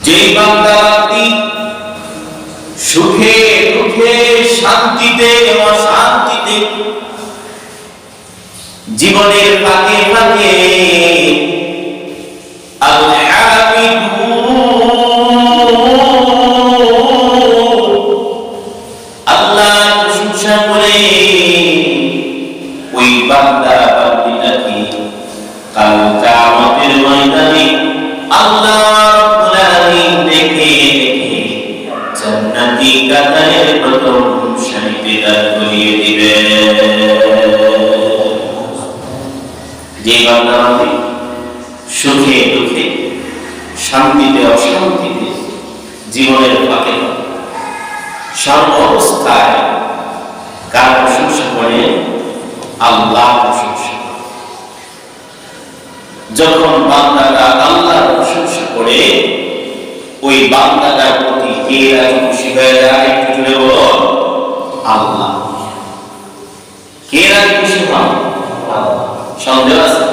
যে বান্দাটি সুখে দুঃখে শান্তিতে অশান্তিতে জীবনের ফাঁকে ফাঁকে আল্লাহর প্রশংসা করে ওই বান্দা বান্দিটাকে কাল কিয়ামতের ময়দানে আল্লাহ রাব্বুল আলামিন দেখে জান্নাতি কাতারের প্রথম সারিতে দাঁড় করিয়ে দিবেন। যে বান্দা বান্দি সুখে দুঃখে শান্তিতে অশান্তিতে জীবনের ফাঁকে সর্ব অবস্থায় কার প্রশংসা করে? আল্লাহর প্রশংসা। যখন বান্দাটা আল্লাহর প্রশংসা করে ওই বান্দাটার প্রতি কে রাজি খুশি হয়ে যায়? একটু জুড়ে বলো, আল্লাহ। কে রাজি খুশি হন? সন্দেহ আছে?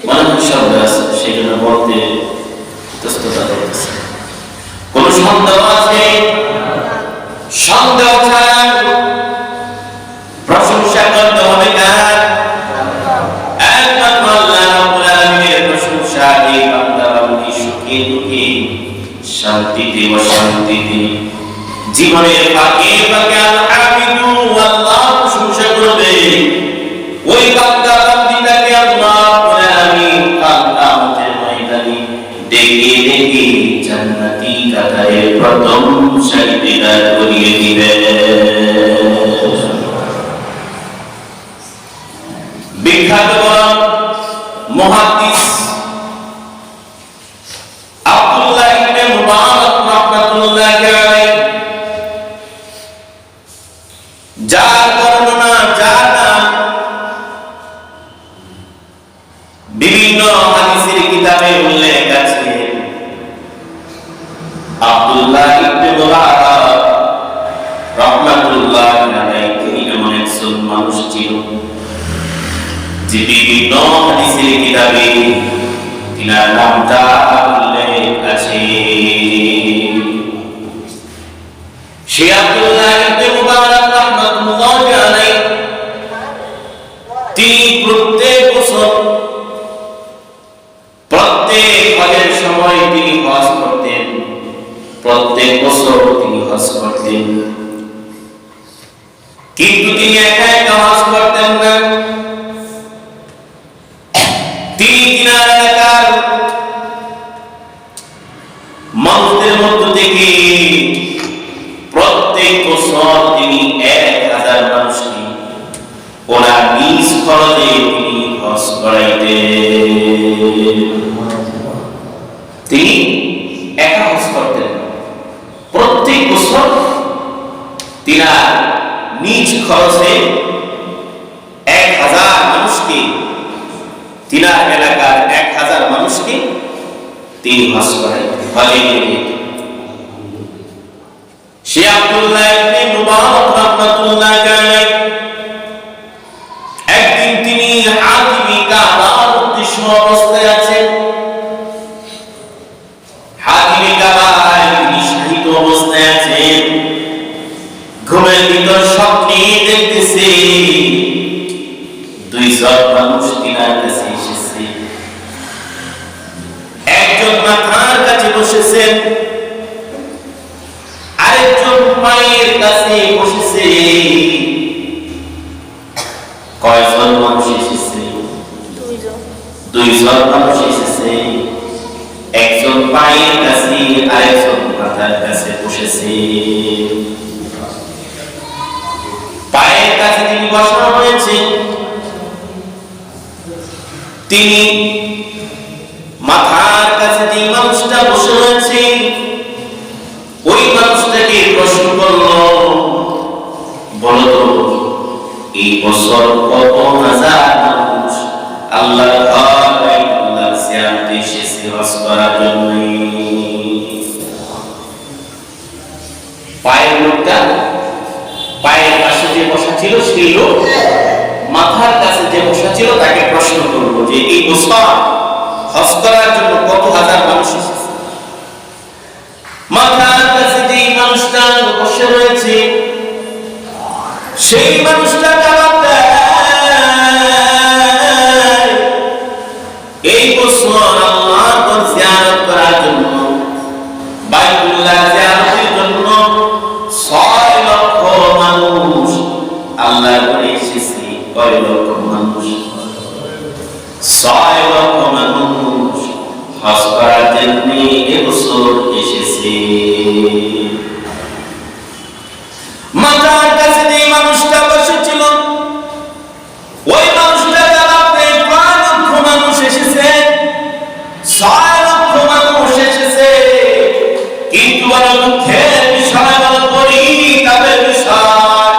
মনে হয় সন্দেহ আছে, সেই জন্য বলতে ইতস্ততা করতেছে। কোন সন্দেহ আছে? সন্দেহ ছাড়া প্রশংসা করতে হবে কার? একমাত্র আল্লাহ রাব্বুল আলামিনের প্রশংসা। এই বান্দা বান্দি সুখে দুঃখে শান্তিতে অশান্তিতে জীবনের ফাঁকে ফাঁকে আল-হামিদু আল্লাহ প্রশংসা করবে। ওই বান্দা বান্দিটাকে আল্লাহ রাব্বুল আলামিন কাল কিয়ামতের ময়দানে ডেকে ডেকে জান্নাতি কাতারের প্রথম সারিতে দাঁড় করিয়ে দিবেন। বিখ্যাত মুহাদ্দিস আব্দুল্লাহ ইবনে মুবারক রাহমাতুল্লাহি আলাইহি যার বর্ণনা বিভিন্ন হাদিসের কিতাবে উল্লেখ আছে। আব্দুল্লাহ ইবনে মুবারক রাহমাতুল্লাহি আলাইহি তিনি এমন একজন মানুষ ছিল যে বিভিন্ন হাদিসের কিতাবে তিনার নামটা উল্লেখ আছে। সে আব্দুল্লাহ ইবনে মুবারক রাহমাতুল্লাহি আলাইহি তিনি প্রত্যেক বছর প্রত্যেক হজের সময় তিনি হজ করতেন। প্রত্যেক বছর তিনি হজ করতেন, কিন্তু তিনি একা একা হজ করতেন না। তিনি তিনার এলাকার মানুষদের মধ্য থেকে প্রত্যেক বছর তিনি 1000 মানুষকে ওনার নিজ খরচে তিনি হজ করাইতেন। তিনি একা হজ করতেন। প্রত্যেক বছর তিনার নিজ খরচে 1000 মানুষকে, তিনার এলাকার 1000 মানুষকে তিনি হজ করাইতেন, হজে নিয়ে যেতেন। সে আব্দুল্লাহ ইবনে মুবারক রাহমাতুল্লাহি আলাইহি একদিন তিনি হাতিমি কাবার উদ্দেশ্য অবস্থায় আছেন। হাতিমি কাবায় তিনি শাহিত অবস্থায় আছেন। ঘুমের ভিতর স্বপ্নে দেখতেছে 200 মানুষ তিনার কাছে এসেছে। একজন মাথার কাছে বসেছেন, আরেকজন পায়ের কাছে বসেছে। কয়জন মানুষ এসেছে? 200 মানুষ এসেছে। একজন পায়ের কাছে আরেকজন মাথার কাছে বসেছে। পায়ের কাছে তিনি বসানো হয়েছে। তিনি মাথার কাছে যে মানুষটা বসে রয়েছে ওই মানুষটাকে প্রশ্ন করল, বলো তো এই বছর কত হাজার মানুষ আল্লাহর ঘর বাইতুল্লাহ জিয়ারতে এসেছে হজ করার জন্য? পায়ের লোকটা পায়ের পাশে যে বসা ছিল সেই লোক মাথার কাছে যে বসা ছিল তাকে প্রশ্ন করলো যে এই বছর হজ করার জন্য কত হাজার মানুষ এসেছে? সেই মানুষটা জবাব দেয়, এই বছর আল্লাহর ঘর জিয়ারত করার জন্য, বাইতুল্লাহ জিয়ারতের জন্য 6 লক্ষ মানুষ আল্লাহর ঘরে এসেছে। কয় লক্ষ মানুষ? 6 লক্ষ মানুষ হজ করার জন্য এবছর এসেছে। মাথার কাছে যে মানুষটা বসেছিল, ওই মানুষটা জবাব দেয়, 5 লক্ষ মানুষ এসেছে, 6 লক্ষ মানুষ এসেছে, কিন্তু বড় দুঃখের বিষয়, বড় পরিতাপের বিষয়,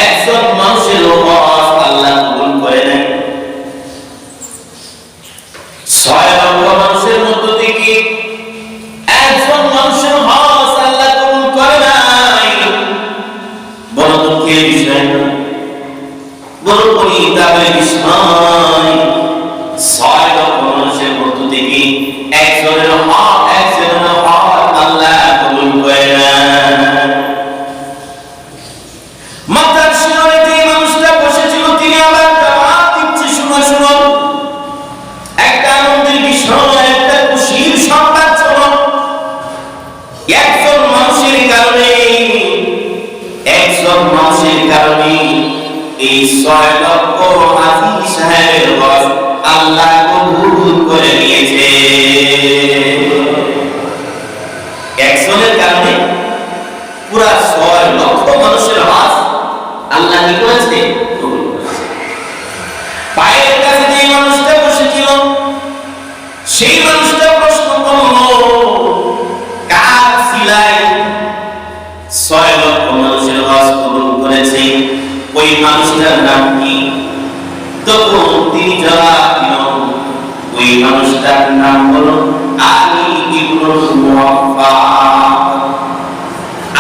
একজন মানুষের হজ আল্লাহ কবুল করে নাই। 6 লক্ষ মানুষের মধ্য থেকে একজন মানুষের হজ আল্লাহ কবুল করে নাই। বড় দুঃখের বিষয়, বড় পরিতাপের বিষয়, 6 লক্ষ মানুষের মধ্য থেকে একজনের হজ আল্লাহ কবুল করে নাই। মাথার শিররে যে মানুষটা বসেছিল, তিনি আবার জবাব দিচ্ছে, শুনো শুনো, একটা আনন্দের বিষয়, একটা খুশির সংবাদ শোনো। একজন মানুষের কারণে এই 6 লক্ষ হাজী সাহেবের হজ আল্লাহ কবুল করে নিয়েছে। একজনের কারণে পুরা 6 লক্ষ মানুষের হজ আল্লাহ কি করেছে? কবুল করেছে। পায়ের কাছে যে মানুষটা বসেছিল, সেই মানুষটা প্রশ্ন করল, কার সিলাই 6 লক্ষ মানুষের হজ কবুল করেছে? ওই মানুষটার নাম কি? তখন তিনি জবাব দিল, ওই মানুষটার নাম হলো আলী ইবনুল মুওয়াফফাক।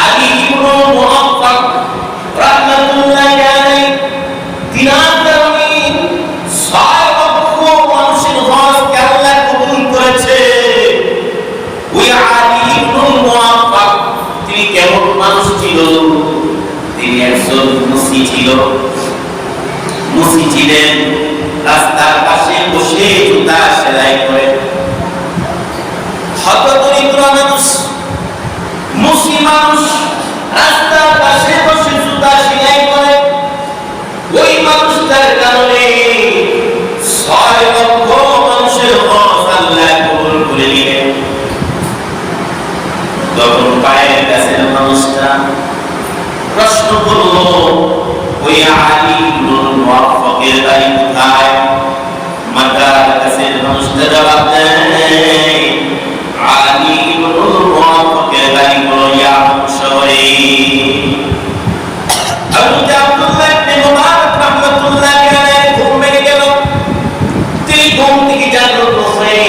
আলী ইবনুল মুওয়াফফাক রাহমাতুল্লাহি আলাইহি, তিনার কারণে 6 লক্ষ মানুষের হজ আল্লাহ কবুল করেছে। ওই আলী ইবনুল মুওয়াফফাক তিনি কেমন মানুষ ছিল? তিনি একজন মুসি ছিল, মুসি ছিলেন, রাস্তার পাশে বসে জুতা সেলাই করে। হতদরিদ্র মানুষ, মুসি মানুষ, রাস্তার পাশে বসে জুতা সেলাই করে। ওই মানুষটার কারণে 6 লক্ষ মানুষের হজ আল্লাহ কবুল করে নিলেন। তখন পায়ের কাছের মানুষটা প্রশ্ন করল, ওই আলী ইবনুল মুওয়াফফাকের বাড়ি কোথায়? মাথার কাছের মানুষটা জবাব দেয়, আলী ইবনুল মুওয়াফফাকের বাড়ি হলো ইয়ামান শহরে। হযরত আব্দুল্লাহ ইবনে মুবারক রাহমাতুল্লাহি আলাইহি ঘুম ভেঙে গেল। তিনি ঘুম থেকে জাগ্রত হয়ে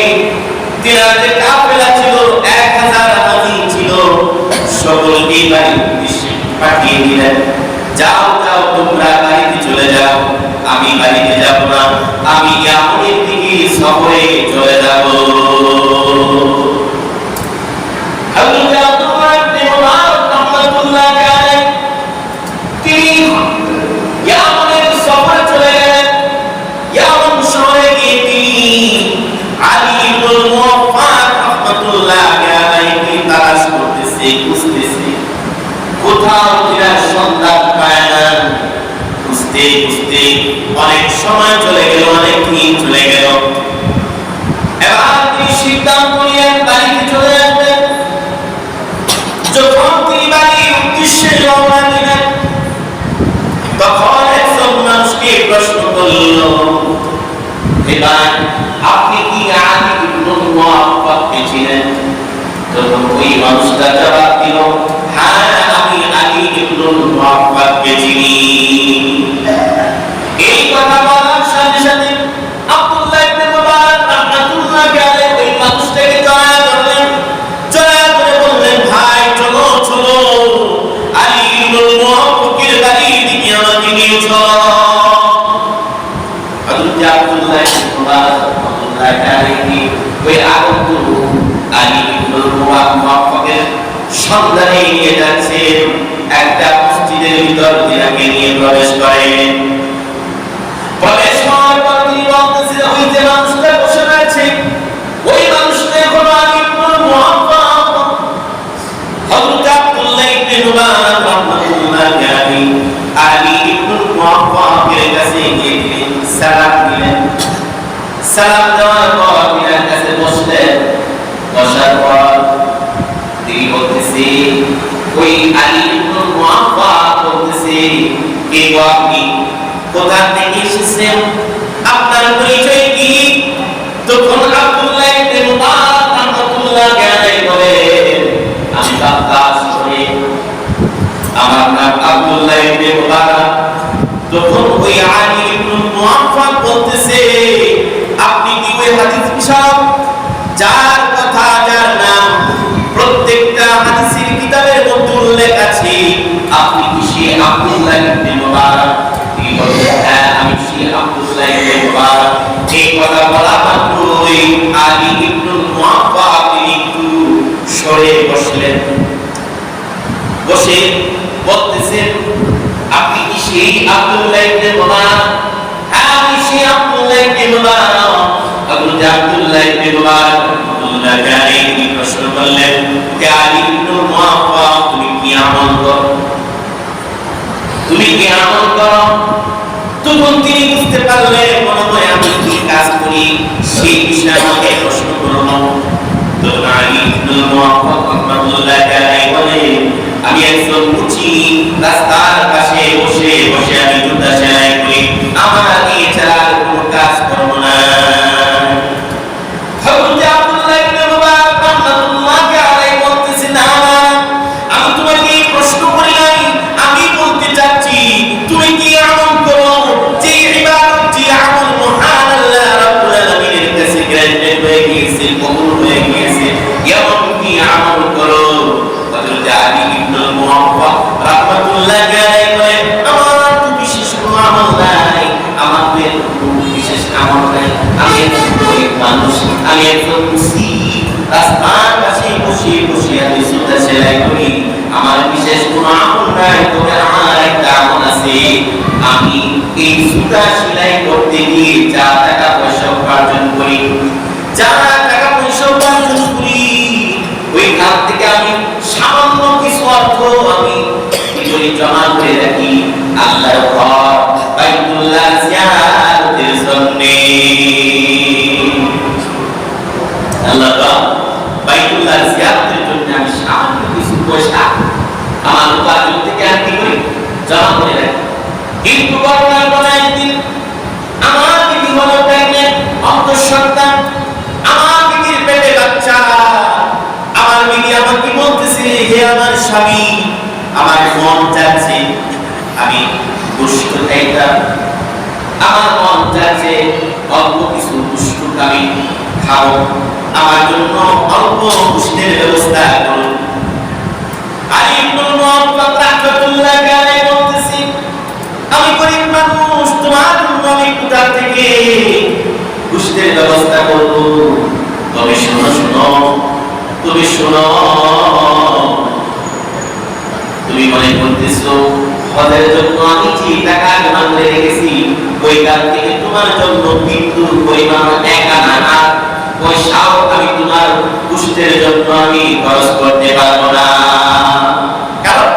তিনার যে কাফেলা ছিল, 1000 হাজী ছিল, সকলকে বাড়ির উদ্দেশ্যে পাঠিয়ে দিলেন, যাও যাও তোমরা বাড়িতে চলে যাও, আমি বাড়িতে যাব না, আমি ইয়ামানের দিকে সফরে চলে যাব। হযরত আব্দুল্লাহ ইবনে মুবারক রাহমাতুল্লাহি আলাইহি তিনি ইয়ামানের সফরে চলে গেলেন। ইয়ামান শহরে গিয়ে তিনি আলী ইবনুল মুওয়াফফাক রাহমাতুল্লাহি আলাইহি তালাশ করতেছে, খুঁজতেছে, কোথাও তিনার সন্ধান পায় না। খুঁজতে খুঁজতে অনেক সময় চলে গেল, অনেক দিন চলে গেল। এবার তিনি সিদ্ধান্ত নিলেন বাড়িতে চলে আসবেন। যখন তিনি বাড়ির উদ্দেশ্যে রওনা দিলেন, তখন একজন মানুষকে প্রশ্ন করল, এবার আপনি কি আলী ইবনুল মুওয়াফফাককে চিনেন? তখন ওই মানুষটা জবাব দিল, হ্যাঁ, আমি আলী ইবনুল মুওয়াফফাককে চিনি। এই কথা বলার সাথে সাথে আব্দুল্লাহ ইবনে মুবারক রাহমাতুল্লাহি আলাইহি ওই মানুষটাকে জড়ায় ধরলেন, জড়ায় ধরে বললেন, ভাই চলো চলো, আলী ইবনুল মুওয়াফফাকের বাড়ির দিকে আমাকে নিয়ে চলো। হযরত আব্দুল্লাহ ইবনে মুবারক রাহমাতুল্লাহি আলাইহি ওই আগত আলী ইবনুল মুওয়াফফাকের সন্ধানে নিয়ে যাচ্ছেন। একটা মসজিদের ভিতর তিনাকে নিয়ে প্রবেশ করেন। প্রবেশ করার পর তিনি বলতেছেন, ওই যে মানুষটা বসে রয়েছে, ওই মানুষটা হলো আলী ইবনে মুআফফা। হযরত আব্দুল্লাহ ইবনে মুবারক রাহমাতুল্লাহি আলাইহি আলী ইবনে মুআফফার কাছে গিয়ে সালাম দিলেন। সালাম দেওয়ার পর তিনার কাছে বসলেন। বসার পর তিনি বলতেছে, ওই আলী ইবনে মুআফফা বলতেছে, কে গো আপনি, কোথা থেকে এসেছেন, আপনার পরিচয় কি? তখন আব্দুল্লাহ ইবনে মুবারক রাহমাতুল্লাহি আলাইহি বলেন, আমি বাগদাদ শহরে, আমার নাম আব্দুল্লাহ ইবনে মুবারক। তখন ওই আলী ইবনে মুআফফা বলতেছে, আপনি কি ওই হাদিস কিতাব যার কথা, যার নাম প্রত্যেকটা হাদিসের কিতাবের মধ্যে উল্লেখ আছে, আপনি কি সেই আব্দুল্লাহ ইবনে মুবারক? তিনি বললেন, হ্যাঁ আমি সেই আব্দুল্লাহ ইবনে মুবারক। এই কথা বলা মাত্রই আলী ইবনে মুআফফা তিনি একটু সরে বসলেন। বসে বলতেছেন, আপনি কি সেই আব্দুল্লাহ ইবনে মুবারক? হ্যাঁ আমি সেই আব্দুল্লাহ ইবনে মুবারক। হযরত আব্দুল্লাহ ইবনে মুবারক রাহমাতুল্লাহি আলাইহি প্রশ্ন করলেন, হে আলী ইবনে মুআফফা, তুমি কি আমল করো? তুমি কি আমল করো? তখন তিনি বুঝতে পারলেন মনে হয় আমি কি কাজ করি, সেই বিষয়ে আমাকে প্রশ্ন করল। তখন আলী ইবনে মুআফফা রাহমাতুল্লাহি আলাইহি বলেন, আমি একজন মুচি রাস্তার পাশে বসে বসে আমি জুতা সেলাই করি, আমার এছাড়া কোনো কাজ করব না। হযরত আব্দুল্লাহ ইবনে মুবারক রাহমাতুল্লাহি আলাইহি বলতেছেন, না আমি তোমাকে প্রশ্ন করি নাই, আমি বলতে চাচ্ছি তুমি কি আমল করো, যে ইবাদত, যে আমল মহান আল্লাহ রাব্বুল আলামিনের কাছে গ্রান্টেড হয়ে গিয়েছে, কবুল হয়ে গিয়েছে, এমন কি আমল করো? হযরত আলী ইবনে মুআফফা রাহমাতুল্লাহি আলাইহি বলেন, আমার তো বিশেষ কোনো আমল নাই, আমার তো বিশেষ আমল নাই, আমি একজন গরিব মানুষ, আমি একজন মুসলিম, রাস্তার পাশে বসে বসে আমি জুতা সেলাই করি, আমার বিশেষ কোনো আমল নাই। তবে আমার একটা আমল আছে, আমি এই জুতা সেলাই করতে গিয়ে যা টাকা পয়সা উপার্জন করি, যা টাকা পয়সা উপার্জন করি, ওইখান থেকে আমি সামান্য কিছু অর্থ আমি জমা করে রাখি আল্লাহর ঘর বাইতুল্লাহ জিয়ারতের জন্য। আল্লাহর বাইতুল্লাহ জিয়ারতের জন্য আমি সামান্য কিছু পয়সা আমার উপার্জন থেকে আমি কি করি, জমা করে রাখি। কিন্তু বর্তমান কোন একদিন আমার বিবি হলো প্রেগনেন্ট, অন্তঃসন্তান, আমার বিবির পেটে বাচ্চা। আমার বিবি আমাকে বলতেছে, হে আমার স্বামী, আমার মন চাচ্ছে আমি গোশত খাইতাম, আমার মন চাচ্ছে অল্প কিছু গোশত আমি খাও, আমার জন্য অল্প গোশতের ব্যবস্থা করুন। আলী ইবনে মুআফফা রাহমাতুল্লাহি আলাইহি বলতেছি, আমি গরিব মানুষ, তোমার জন্য আমি কোথা থেকে গোশতের ব্যবস্থা করব? তবে শোনো শোনো, তুমি শোনো, তুমি মনে করতেছো হজের জন্য আমি যে টাকা জমা করে রেখেছি, ওই কাল থেকে তোমার জন্য বিন্দুর পরিমাণ এক আনা পয়সাও আমি তোমার গোশতের জন্য আমি খরচ করতে পারবো না। কারণ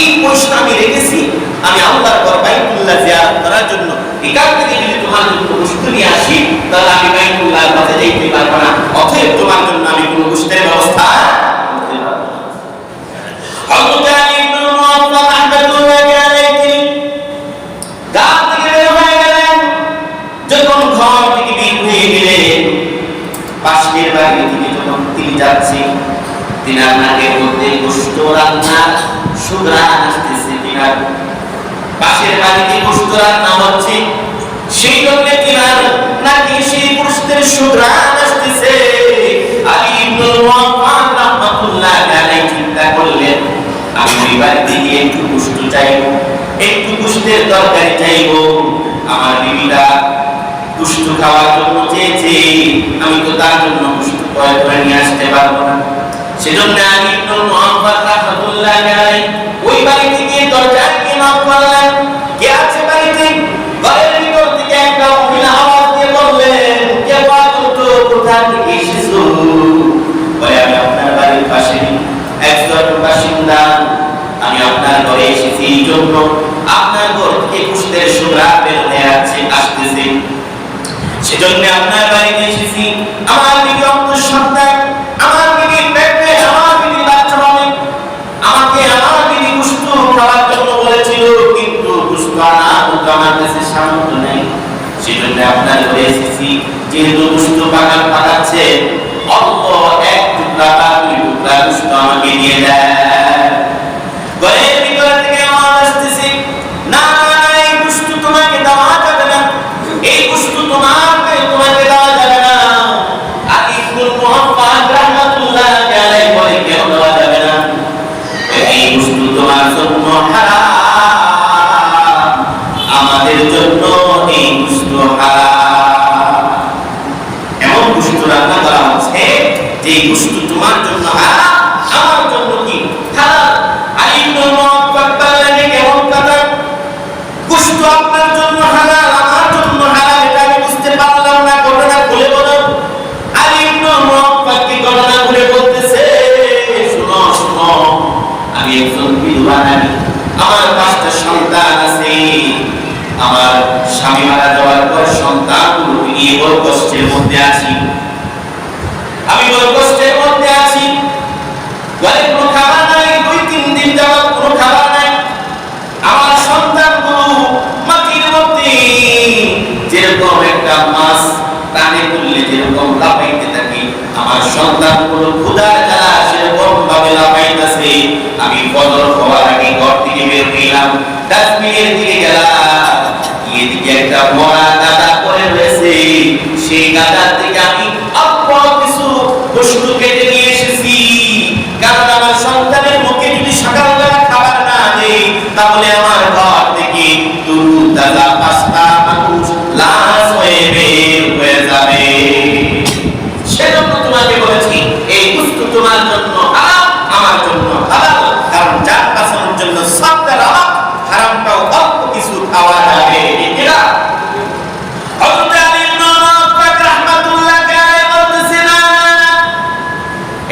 এই পয়সা আমি রেখেছি আমি আল্লাহর ঘর বাইতুল্লাহ জিয়ারত করার জন্য। এখান থেকে যদি তোমার জন্য গোশত নিয়ে আসি, তাহলে আমি বাইতুল্লাহর কাছে যেতে পারবো না, অতএব তোমার জন্য আমি কোনো গোশতের ব্যবস্থা করতে পারবো না। হযরত আলী ইবনে মুআফফা রাহমাতুল্লাহি আলাইহি গাছ থেকে বের হয়ে গেলেন। যখন ঘর থেকে বের হয়ে গেলেন, পাশের বাড়ি থেকে যখন তিনি যাচ্ছেন, তিনার নাকের মধ্যে গোশত রান্নার সুঘ্রাণ আসতেছে। তিনার পাশের বাড়িতে গোশত রান্না হচ্ছে, সেই জন্য তিনার নাকে সেই গোশতের সুঘ্রাণ আসতেছে। আলী ইবনে মুআফফা রাহমাতুল্লাহি আলাইহি চিন্তা করলেন, আমি ওই বাড়িতে গিয়ে একটু গোশত চাইবো, একটু গোশতের তরকারি চাইবো। আমার বিবিরা গোশত খাওয়ার জন্য চেয়েছে, আমি তো তার জন্য গোশত ক্রয় করে নিয়ে আসতে পারবো না। সেজন্য আলী ইবনে মুআফফা রাহমাতুল্লাহি আলাইহি ওই বাড়ি থেকে দরজা কে নক জন্য আপনার ঘর থেকে গোশতের সুগন্ধ বের হয়ে আসতেছে, সেজন্য আপনার বাড়িতে এসেছি। আমার বিবি অন্তর সন্তান, আমার বিবি পেটে, আমার বিবি বাচ্চা হবে, আমাকে আমার বিবি গোশত খাওয়ার জন্য বলেছিল, কিন্তু গোশত আনার মতো আমার কাছে সামর্থ্য নেই। সেজন্য আপনার ঘরে এসেছি। যেহেতু গোশত পাকাচ্ছে, অল্প এক টুকরা বা দুই টুকরা গোশত আমাকে দিয়ে দেন। ঘরের ভিতর থেকে আওয়াজ আসতেছে, না এই গোশত তোমাকে দেওয়া যাবে না, এই গোশত তোমাকে দেওয়া যাবে না। আলী ইবনুল মুহাম্মদ রাহমাতুল্লাহ আলাইহি বলে, কেন দেওয়া যাবে না? এই গোশত তোমার জন্য হারাম, আমাদের জন্য এই গোশত হারাম। এমন গোশত রান্না করা হচ্ছে যে গোশত তোমার জন্য হারাম, আমার জন্য কি হালাল। আলী ইবনুল মুহাম্মদ বললেন, কেমন কথা? গোশত আপনার জন্য হালাল, আমার জন্য হারাম, এটা আমি বুঝতে পারলাম না। ঘটনা খুলে বলুন। আলী ইবনুল মুহাম্মদ কি ঘটনা খুলে বলতেছে, শুনো শুনো, আমি একজন বিধবা নারী, আমার 5টা সন্তান আছে। আমার স্বামী মারা যাওয়ার পর সন্তানগুলো নিয়ে বড় কষ্টের মধ্যে আছি, আমি বড় কষ্টের মধ্যে আছি। ঘরে কোনো খাবার নাই, 2-3 দিন যাবত কোনো খাবার নাই। আমার সন্তানগুলো মাটির মধ্যে যেরকম একটা মাছ টানে তুললে যেরকম লাফাইতে থাকে, আমার সন্তানগুলো ক্ষুধার জ্বালা সেরকম ভাবে লাফাইতেছে। আমি ফজর হওয়ার আগে ঘর থেকে বের হইলাম, ডাস্টবিনের দিকে গেলাম, এদিকে একটা মরা গাদা পড়ে রয়েছে, সেই গাদা থেকে আমি অল্প কিছু গোশত কেটে নিয়ে এসেছি। কারণ আমার সন্তানের মুখে যদি সকালবেলা খাবার না দেই, তাহলে আমার ঘর থেকে দুধ-দাদা 5টা মানুষ লাশ হয়ে বের হয়ে যাবে। সেজন্য তোমাকে বলেছি, এই গোশত তোমার জন্য হারাম, আমার জন্য হালাল। কারণ যার বাঁচানোর জন্য সবটা হারাম, হারামটাও অল্প কিছু খাওয়া যাবে। এরা হযরত আলী ইবনে মুহাম্মদ রাহমাতুল্লাহ আলাইহি বলতেছেন, না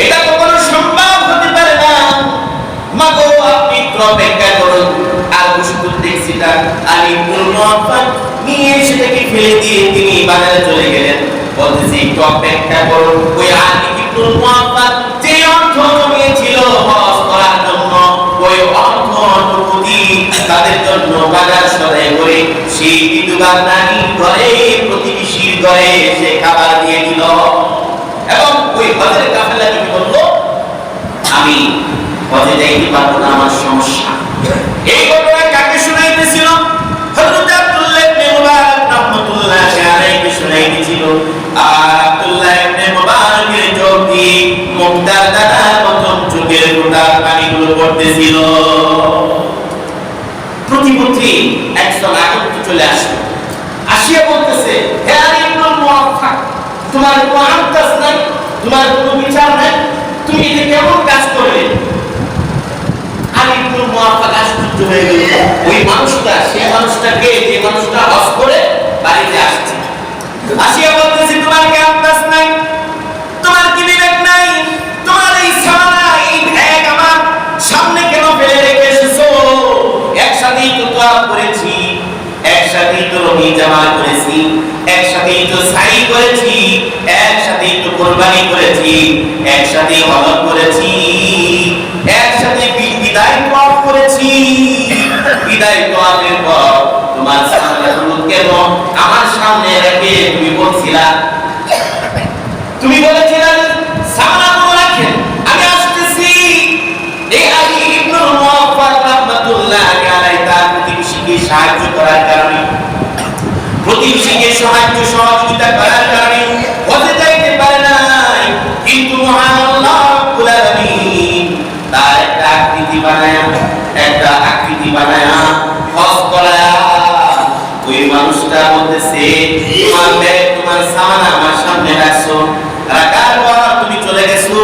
এটা কখনো সম্ভব হতে পারে না। মাগো আপনি একটু অপেক্ষা করুন। আর গোশত দেখছি না, আলী ইবনে মুহাম্মদ নিয়ে সেটাকে ফেলে দিয়ে তিনি বাজারে চলে গেলেন। বলতেছি একটু অপেক্ষা করুন। ওই আলী ইবনে মুহাম্মদ যে অর্থ জমিয়েছিল হজ করার জন্য, ওই অর্থ অনুমতি তাদের জন্য বাজার সদাই করে সেই বিধবা নারী ঘরে, প্রতিবেশীর ঘরে সে খাবার দিয়ে দিল। এবং ওই হজের কাফেলা কি বললো, আমি হজে যাইতে পারবো না, আমার সমস্যা। এই ঘটনা কাকে শোনাইতেছিল? হযরত আব্দুল্লাহ ইবনে মুবারক রাহমাতুল্লাহ আলাইহি শোনাইতেছিল। আর আব্দুল্লাহ ইবনে মুবারকের চোখ দিয়ে মুক্তার দানার মতন চোখের ফোঁটার পানিগুলো পড়তেছিল। প্রতিপত্রী একজন আগত চলে আসলো, আসিয়া বলতেছে, হে আলী ইবনে মুহাম্মদ, তোমার কোনো আন্দাজ নাই, তোমার কোনো বিচার নাই, তুমি এটা কেমন কাজ করলে? আলী ইবনে মুহাম্মদ আশ্চর্য হয়ে গেল। ওই মানুষটা, সেই মানুষটাকে, যে মানুষটা হজ করে বাড়িতে আসছে, আসিয়া বলতেছে, তোমার কি আন্দাজ নাই, তোমার কি বিবেক নাই, তোমার এই সারা এই ব্যাগ আমার সামনে কেন ফেলে রেখে এসেছো? একসাথেই তো দোয়া করেছি, একসাথেই তো রবি জামা করেছি, একসাথেই তো সাই করেছি, একসাথেই তো কুরবানি করেছি, একসাথেই হজ করেছি, একসাথে বিদায় তওয়াফ করেছি। বিদায় তওয়াফের পর তোমার সামনে কেন আমার সামনে রেখে তুমি বলছিলা, তুমি বলেছিলে সামনাগুলো রাখেন, আমি আসতেছি। এই আলী ইবনে মুহাম্মদ রাহমাতুল্লাহ আলাইহি তার প্রতিবেশীকে সাহায্য করার কারণে, প্রতিবেশীকে সাহায্য সহযোগিতা করার কারণে হজে যাইতে পারে নাই। কিন্তু মহান আল্লাহ রাব্বুল আলামিন তার একটা আকৃতি বানায়া হজ করায়া ওই মানুষটা বলতেছে, তোমার ব্যাগ, তোমার সামান আমার সামনে রাখছো, রাখার পর তুমি চলে গেছো।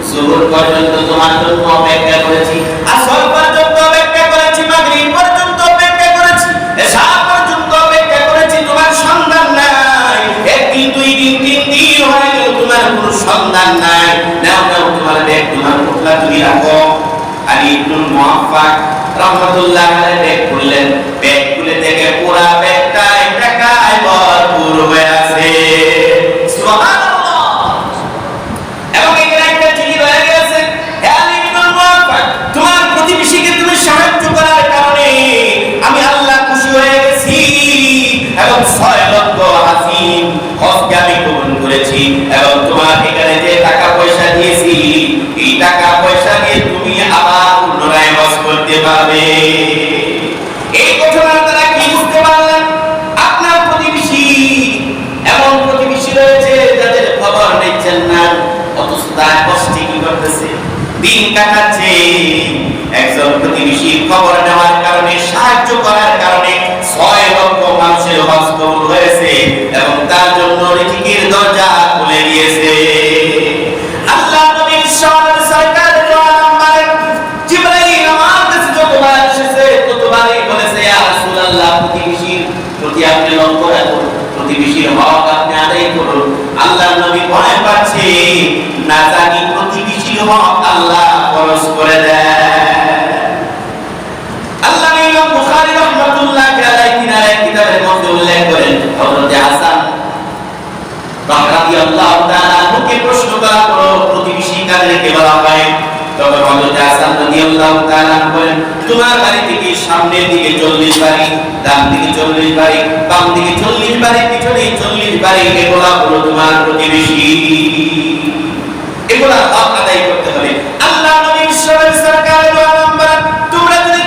যোহর পর্যন্ত তোমার জন্য অপেক্ষা করেছি, আসর পর্যন্ত অপেক্ষা করেছি, মাগরিব পর্যন্ত অপেক্ষা করেছি, এশা পর্যন্ত অপেক্ষা করেছি, তোমার সন্ধান নাই। একদিন, 2 দিন, 3 দিন হয়ে গেল, তোমার কোনো সন্ধান নাই। নাও নাও তোমার ব্যাগ, তোমার পোটলা তুমি রাখো। আর আলী ইবনে মুআফফাক রাহমাতুল্লাহ আলাইহি ব্যাগ খুললেন, ব্যাগ খুলে দেখে পুরা ব্যাগটা টাকায় ভরপুর হয়ে আছে। সুবহানাল্লাহ। এবং এখানে একটা চিঠি রয়ে গেছে, হে আলী ইবনে মুআফফাক, তোমার প্রতিবেশীকে তুমি সাহায্য করার কারণে আমি আল্লাহ খুশি হয়ে গেছি এবং 6 লক্ষ হাসিন হজকে আমি কবুল করেছি এবং তোমার এখানে যে টাকা পয়সা দিয়েছি এই টাকা পয়সা দিয়ে তুমি আবার পুনরায় হজ করতে পারবে। এই ঘটনার দ্বারা কি বুঝতে পারলেন? আপনার প্রতিবেশী এমন প্রতিবেশী রয়েছে যাদের খবর নিচ্ছেন না, অথচ তার কষ্টে কি করতেছে, দিন কাটাচ্ছে। একজন প্রতিবেশীর খবর নেওয়ার কারণে, সাহায্য করার কারণে 6 লক্ষ মানুষের হজ কবুল হয়েছে এবং তার জন্য রিজিকের দরজা খুলে গিয়েছে। আল্লাহ নবীর সামনে সরকার জিবরাইল আমার কাছে যতবার এসেছে ততবারই বলেছে, ইয়া রাসূলুল্লাহ, প্রতিবেশীর প্রতি আপনি লক্ষ্য রাখুন, প্রতিবেশীর হক আপনি আদায় করুন। আল্লাহর নবী ভয় পাচ্ছে না জানি প্রতিবেশীর হক আল্লাহ খরচ করে দেন। আল্লাহ ইমাম বুখারী রাহমাতুল্লাহ আলাইহি তিনার কিতাবের মধ্যে উল্লেখ করেন, হযরত হাসান রাদিয়াল্লাহু তাআলা মুকে প্রশ্ন করা হলো প্রতিবেশী কাদেরকে বলা হয়? তখন হযরত হাসান রাদিয়াল্লাহু তাআলা বলেন, তোমার বাড়ি থেকে সামনের দিকে 40 বাড়ি, ডান দিকে 40 বাড়ি, বাম দিকে 40 বাড়ি, পিছনে 40 বাড়ি, এগুলা হলো তোমার প্রতিবেশী। এগুলা হক আদায় করতে হবে। আল্লাহ নবী বিশ্বনবী সরকার তোমরা যদি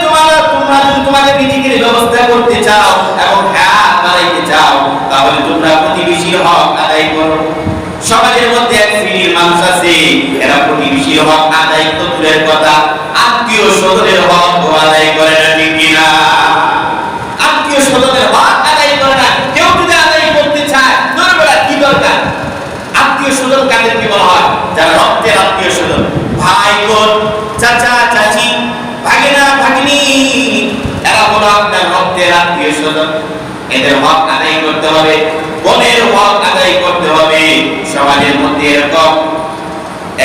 তোমাদের রিজিকের ব্যবস্থা করতে চাও এবং হাত বাড়াইতে চাও, তাহলে তোমরা প্রতিবেশীর হক আদায় করো। সমাজের মধ্যে এক শ্রেণীর মানুষ আছে, এরা প্রতিবেশীর হক আদায় তো দূরের কথা, আত্মীয় স্বজনের হক আদায় করে না, ঠিক কিনা? আত্মীয় স্বজনের হক আদায় করে না। কেউ যদি আদায় করতে চায়, তোর বেলা কি দরকার? আত্মীয় স্বজন কাদেরকে বলা হয়? যারা রক্তের আত্মীয় স্বজন, ভাই বোন, চাচা চাচি, ভাগিনা ভাগিনী, এরা হলো আপনার রক্তের আত্মীয় স্বজন। এদের হক আদায় করতে হবে, বোনের হক আদায় করতে হবে। সমাজের মধ্যে এরকম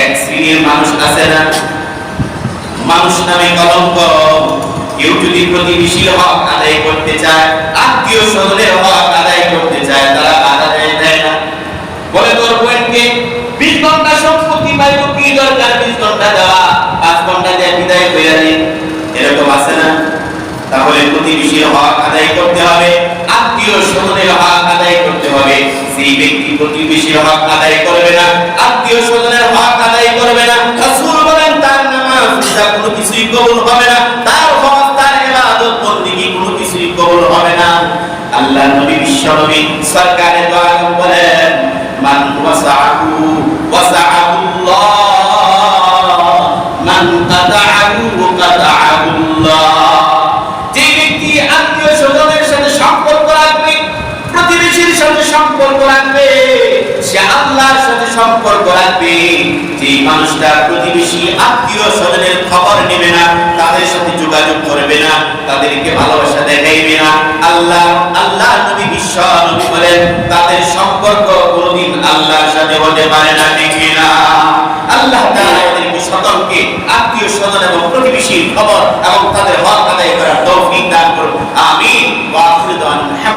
এক শ্রেণীর মানুষ আছে না, মানুষ নামে কলঙ্ক। কেউ যদি প্রতিবেশীর হক আদায় করতে চায়, আত্মীয় স্বজনের হক আদায় করতে চায়, তারা বাধা দেয় না। বলে তোর বোনকে 20 ঘন্টা সম্পত্তি পাইব, কি দরকার 20 ঘন্টা দেওয়া, 5 ঘন্টা দিয়ে বিদায় করে দিন। এরকম আছে না? তাহলে প্রতিবেশীর হক আদায় করতে হবে, আত্মীয় স্বজনের হক আদায় করতে হবে। সেই ব্যক্তি প্রতিবেশীর হক আদায় করবে না, আত্মীয় স্বজনের হক আদায় করবে না, রাসূল বলেন তার নামাজ রোজা কোনো কিছুই কবুল হবে না, তার হজ, তার ইবাদত বন্দেগী কোনো কিছুই কবুল হবে না। আল্লাহ নবী বিশ্বনবী সরকারে দু আলম বলেন, মান ওয়াসাহু ওয়াসাহুল্লাহ, মান কাতাআহু কাতাআহুল্লাহ। যে ব্যক্তি আত্মীয় স্বজনের সাথে সম্পর্ক রাখবে, প্রতিবেশীর সাথে সম্পর্ক রাখবে, সে আল্লাহর সাথে সম্পর্ক রাখবে। যে মানুষটা প্রতিবেশী আত্মীয় স্বজনের খবর নেবে না, তাদের সাথে যোগাযোগ করবে না, তাদেরকে ভালোবাসা দেখাইবে না, আল্লাহ নবী বিশ্ব নবী বলেন তাদের সম্পর্ক কোনদিন আল্লাহর সাথে হতে পারে না, ঠিক না? আল্লাহ তাআলা আমাদেরকে সকলকে আত্মীয় স্বজন এবং প্রতিবেশীর খবর এবং তাদের হক আদায় করার তৌফিক দান করুন। আমিন। ওয়া আখিরু দাওয়ানা।